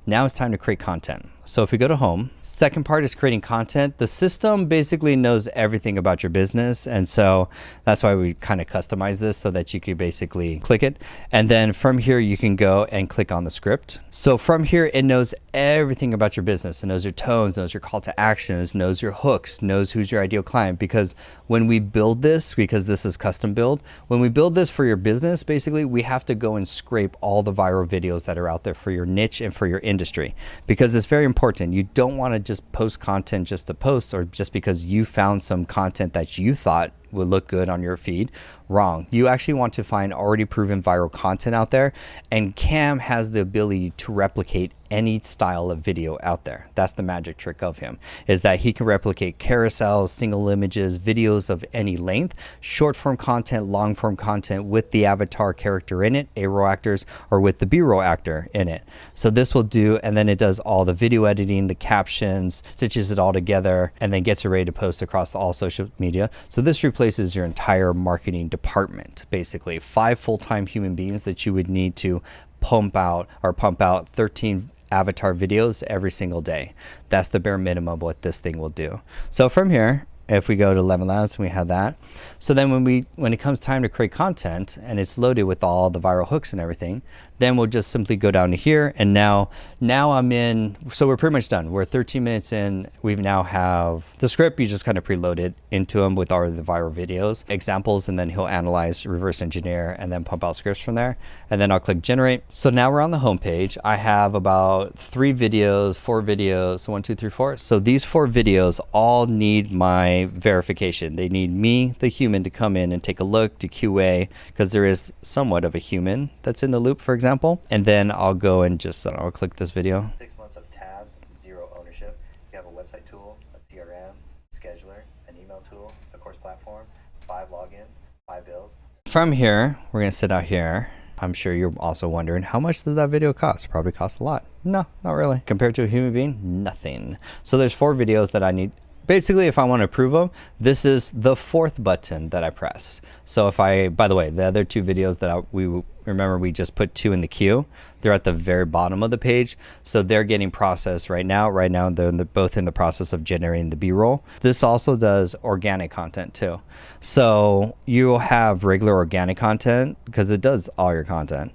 Now it's time to create content. So if we go to home, second part is creating content. The system basically knows everything about your business. And so that's why we kind of customize this so that you could basically click it. And then from here, you can go and click on the script. So from here, it knows everything about your business. It knows your tones, knows your call to actions, knows your hooks, knows who's your ideal client. Because when we build this, because this is custom build, when we build this for your business, basically we have to go and scrape all the viral videos that are out there for your niche and for your industry, because it's very important. You don't want to just post content just to post, or just because you found some content that you thought would look good on your feed. Wrong. You actually want to find already proven viral content out there, and Cam has the ability to replicate any style of video out there. That's the magic trick of him, is that he can replicate carousels, single images, videos of any length, short form content, long form content with the avatar character in it, A-roll actors, or with the B-roll actor in it. So this will do, and then it does all the video editing, the captions, stitches it all together, and then gets it ready to post across all social media. So this replaces your entire marketing department, basically 5 full-time human beings that you would need to pump out 13 avatar videos every single day. That's the bare minimum of what this thing will do. So from here, if we go to Lemon Labs, we have that. So then when it comes time to create content and it's loaded with all the viral hooks and everything, then we'll just simply go down to here. And now I'm in, so we're pretty much done. We're 13 minutes in. We now have the script. You just kind of preload it into them with all the viral videos, examples, and then he'll analyze, reverse engineer, and then pump out scripts from there. And then I'll click generate. So now we're on the home page. I have about 4 videos, so 1, 2, 3, 4. So these 4 videos all need my verification. They need me, the human, to come in and take a look, to QA, because there is somewhat of a human that's in the loop, for example. And then I'll go and just, I'll click this video. 6 months of tabs, 0 ownership. You have a website tool, a CRM, scheduler, an email tool, a course platform, 5 logins, 5 bills. From here, we're going to sit out here. I'm sure you're also wondering, how much does that video cost? Probably costs a lot. No, not really. Compared to a human being, nothing. So there's 4 videos that I need. Basically, if I want to approve them, this is the 4th button that I press. So if by the way, the other 2 videos that we just put 2 in the queue. They're at the very bottom of the page. So they're getting processed right now. Right now, they're both in the process of generating the B-roll. This also does organic content too. So you'll have regular organic content because it does all your content.